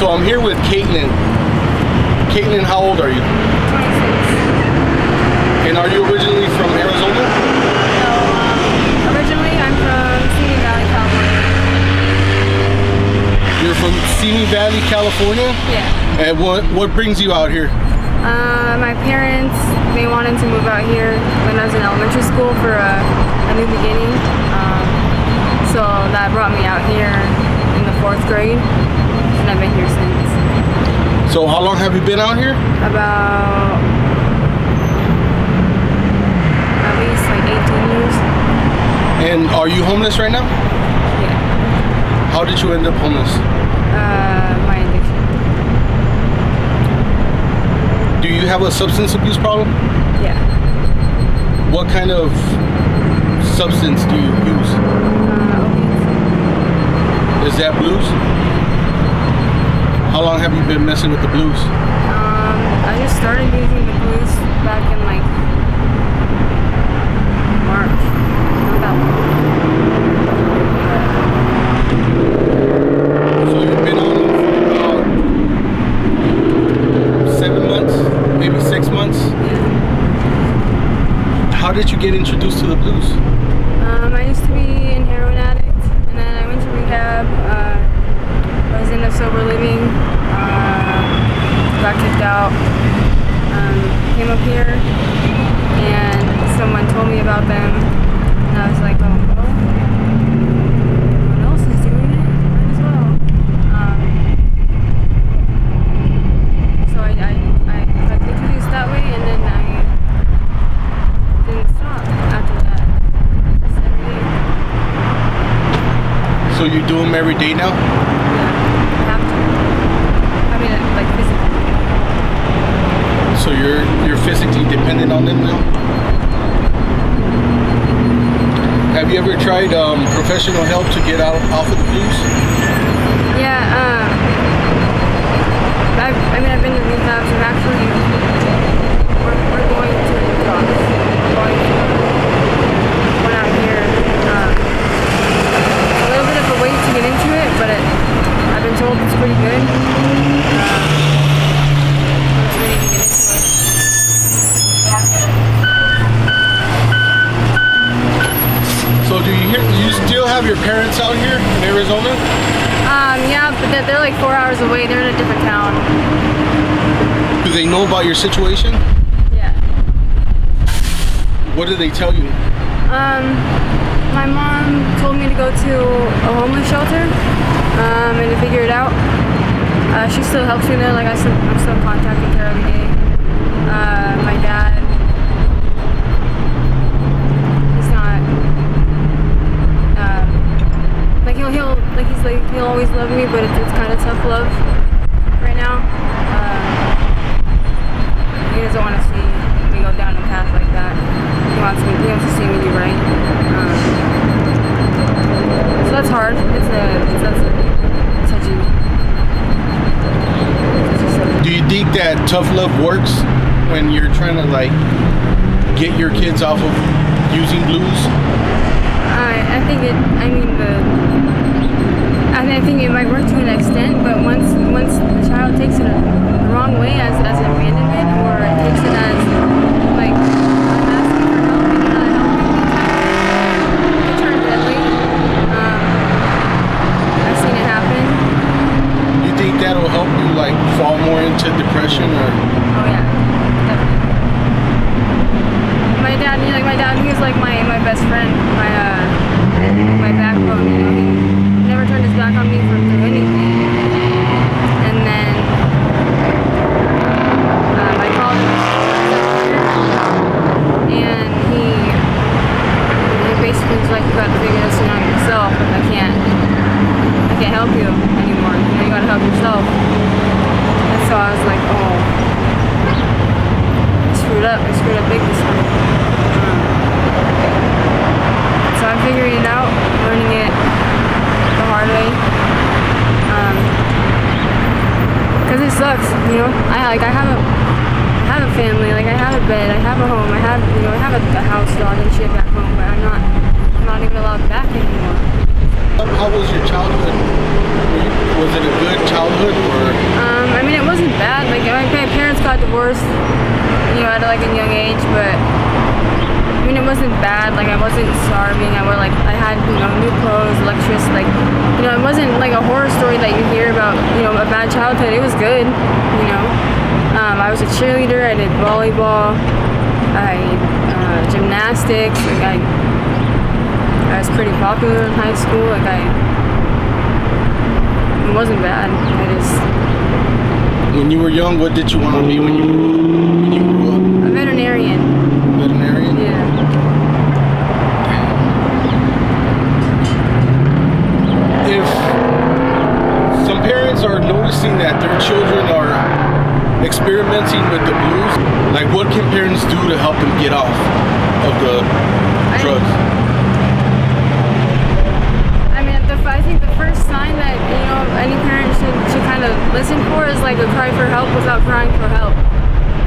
So I'm here with Kaitlin. Kaitlin, how old are you? 26. And are you originally from Arizona? No, originally I'm from Simi Valley, California. You're from Simi Valley, California? Yeah. And what brings you out here? My parents, they wanted to move out here when I was in elementary school for a new beginning. So that brought me out here in the 4th grade, and I've been here since. So how long have you been out here? About at least like 18 years. And are you homeless right now? Yeah. How did you end up homeless? My addiction. Do you have a substance abuse problem? Yeah. What kind of substance do you use? Opiates. Is that blues? How long have you been messing with the blues? I just started using the blues back in like March. Not that long. So you've been on them for about 7 months, maybe 6 months? Yeah. How did you get introduced to the blues? I used to be an heroin addict, and then I went to rehab. I was in a sober living, got kicked out, came up here, and someone told me about them, and I was like, oh, well, everyone else is doing it, might as well. So I got introduced that way, and then I didn't stop after that. Just every day. So you do them every day now? Yeah, I have to. I mean, like physically. So you're physically dependent on them now? Have you ever tried professional help to get off of the blues? Yeah, I've been to rehab, so actually, we're going to detox. We're going to one out here. A little bit of a wait to get into it, but I've been told it's pretty good. I'm just ready to get into it. So do you still have your parents out here in Arizona? Yeah, but they're like 4 hours away. They're in a different town. Do they know about your situation? Yeah. What do they tell you? My mom told me to go to a homeless shelter and to figure it out. She still helps me there. Like I'm still contacting her every day. My dad, he's not like he'll always love me, but it's kind of tough love right now. He doesn't want to see me go down a path like that. He wants to see me do right. So that's hard. That's a touchy. Do you think that tough love works when you're trying to like get your kids off of using blues? I think it. I think it might work to an extent, but once the child takes it the wrong way as an abandonment, or it takes it as like I'm asking for help and you're not helping me, it can turn deadly. I've seen it happen. You think that'll help you like fall more into depression or? Oh yeah, definitely. My dad, he was like my best friend, my backbone. You know, he never turned his back on me through anything. And then I called him, and he basically was like, "You got to figure this out yourself. I can't help you anymore. You know, you got to help yourself." And so I was like, "Oh, I screwed up big this time." So I'm figuring it out, learning it the hard way. Cause it sucks, you know. I have a family, like I have a bed, I have a home, I have a house dog and shit back home, but I'm not even allowed back anymore. How was your childhood? Was it a good childhood or? divorced, at like a young age, but I mean, it wasn't bad. Like, I wasn't starving. I had, new clothes, electricity. Like, it wasn't like a horror story that you hear about, a bad childhood. It was good, I was a cheerleader. I did volleyball. Gymnastics. Like, I was pretty popular in high school. Like, it wasn't bad. When you were young, what did you want to be when you grew up? A veterinarian. Veterinarian? Yeah. If some parents are noticing that their children are experimenting with the blues, like what can parents do to help them get off of the drugs? I think the first sign that any parent should kind of listen for is like a cry for help without crying for help.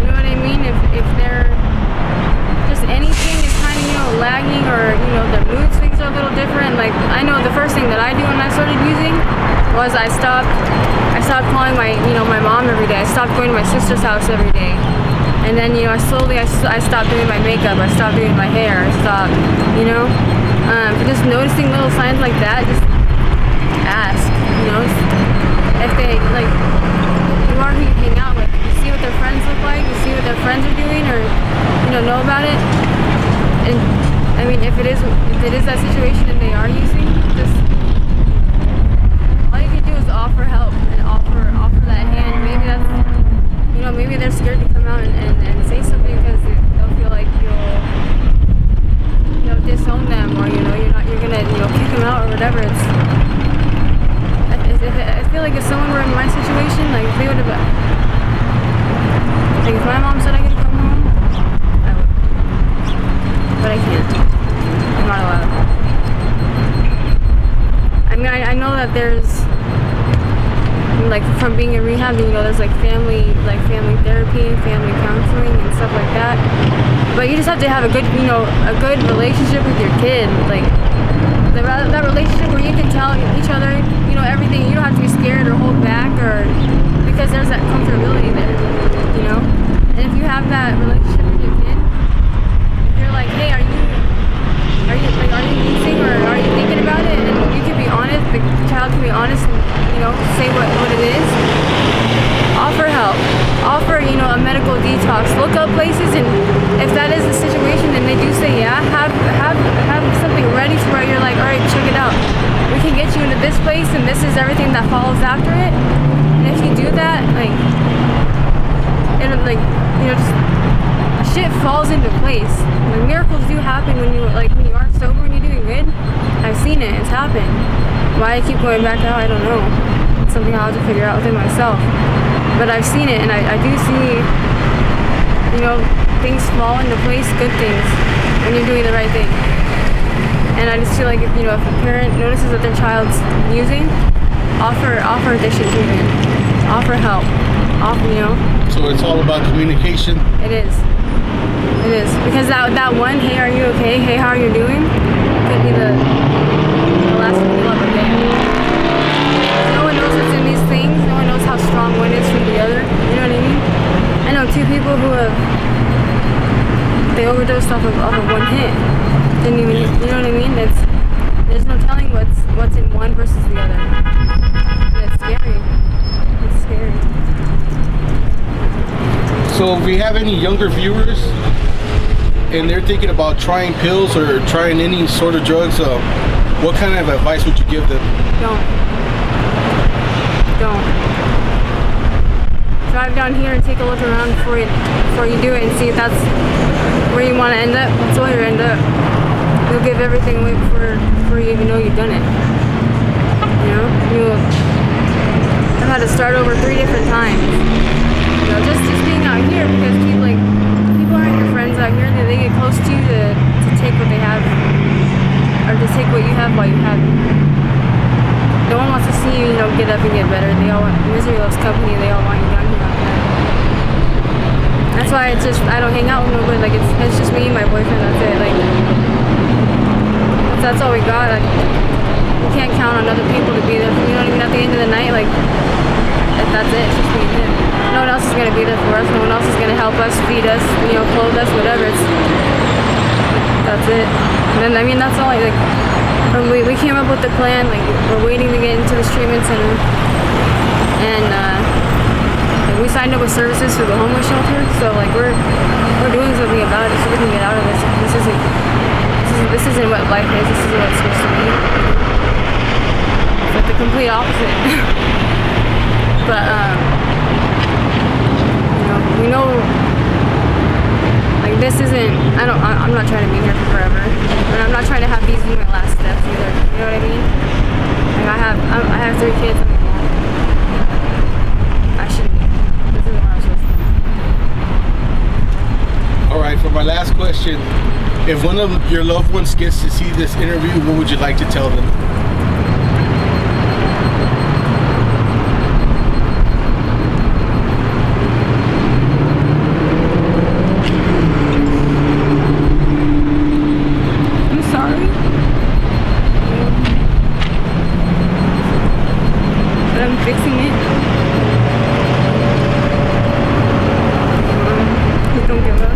You know what I mean? If they're just anything is kind of lagging, or their mood swings are a little different. Like, I know the first thing that I do when I started using was I stopped calling my my mom every day. I stopped going to my sister's house every day. And then I stopped doing my makeup. I stopped doing my hair. I stopped just noticing little signs like that. Just ask, if they, like, you are who you hang out with. You see what their friends look like, you see what their friends are doing, or, know about it. And, I mean, if it is that situation and they are using, just, all you can do is offer help and offer that hand. Maybe that's, maybe they're scared to come out and say something because they'll feel like you'll disown them, or, you're gonna, kick them out or whatever. I feel like if someone were in my situation, like, if they would have, like, if my mom said I could come home, I would. But I can't. I'm not allowed. I mean, I know that there's, like, from being in rehab, there's like family therapy, family counseling and stuff like that. But you just have to have a good relationship with your kid, like that relationship where you can tell each other, everything. You don't have to be scared or hold back, or because there's that comfortability there, And if you have that relationship with your kid, if you're like, hey, are you using, or are you thinking about it? And you can be honest. The child can be honest and say what it is. Offer help. Offer a medical detox. Look up places, and if that is the situation and they do say yeah, have something ready to where you're like, all right, check it out. We can get you into this place, and this is everything that follows after it. And if you do that, like, it'll, like, just shit falls into place. Like, miracles do happen when you are sober and you're doing good. I've seen it. It's happened. Why I keep going back out, I don't know. It's something I'll have to figure out within myself. But I've seen it, and I do see, things fall into place, good things, when you're doing the right thing. And I just feel like if a parent notices that their child's using, offer addiction treatment, offer help, So it's all about communication? It is. Because that one, hey, are you okay? Hey, how are you doing? Could be the last thing you'll ever get. No one knows what's in these things. No one knows how strong one is from the other. You know what I mean? I know two people who they overdosed off of one hit. Didn't even, you know what I mean? There's no telling what's in one versus the other. And it's scary. It's scary. So if we have any younger viewers and they're thinking about trying pills or trying any sort of drugs, what kind of advice would you give them? Don't. Drive down here and take a look around before you do it, and see if that's where you want to end up. That's where you end up. You'll give everything away before you even know you've done it. I've had to start over 3 different times. Just being out here, because people aren't your friends out here. They get close to you to take what they have, or to take what you have while you have it. No one wants to see you, get up and get better. They all want misery loves company. They all want you down here. That's why I don't hang out with nobody. Like, it's just me and my boyfriend. That's it. Like, that's all we got. Like, we can't count on other people to be there. You know what I mean? At the end of the night, like, that's it. It's just me and him. No no one else is gonna be there for us. No one else is gonna help us, feed us, clothe us, whatever. That's it. And I mean, that's all. Like we came up with the plan. Like we're waiting to get into this treatment center, and we signed up with services for the homeless shelter. So like we're doing something about it so we can get out of this. This isn't what life is. This isn't what it's supposed to be. It's like the complete opposite. But we know, like this isn't. I'm not trying to be here for forever, and I'm not trying to have these be my last steps either. You know what I mean? Like I have 3 kids. I'm a mom. I shouldn't be. This isn't what I'm supposed to be. All right, for my last question, if one of your loved ones gets to see this interview, what would you like to tell them? I'm sorry. But I'm fixing it. Just don't give up.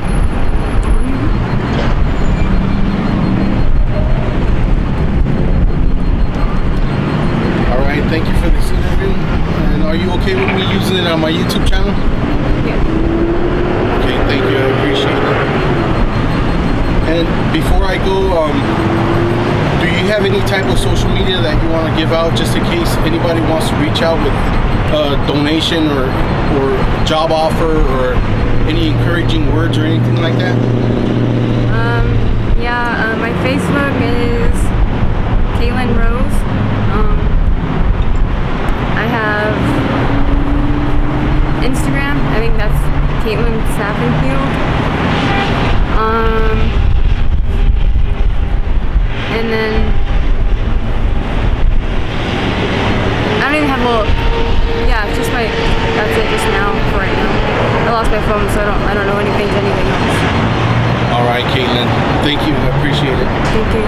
Thank you for this interview. And are you okay with me using it on my YouTube channel? Yeah. Okay, thank you. I appreciate it. And before I go, do you have any type of social media that you want to give out just in case anybody wants to reach out with a donation or job offer or any encouraging words or anything like that? Yeah, my Facebook is Kaitlin Rose. I have Instagram. I think that's Kaitlin Sappenfield. And then I don't even have just that's it just now for right now. I lost my phone, so I don't know anything else. All right, Kaitlin. Thank you. I appreciate it. Thank you.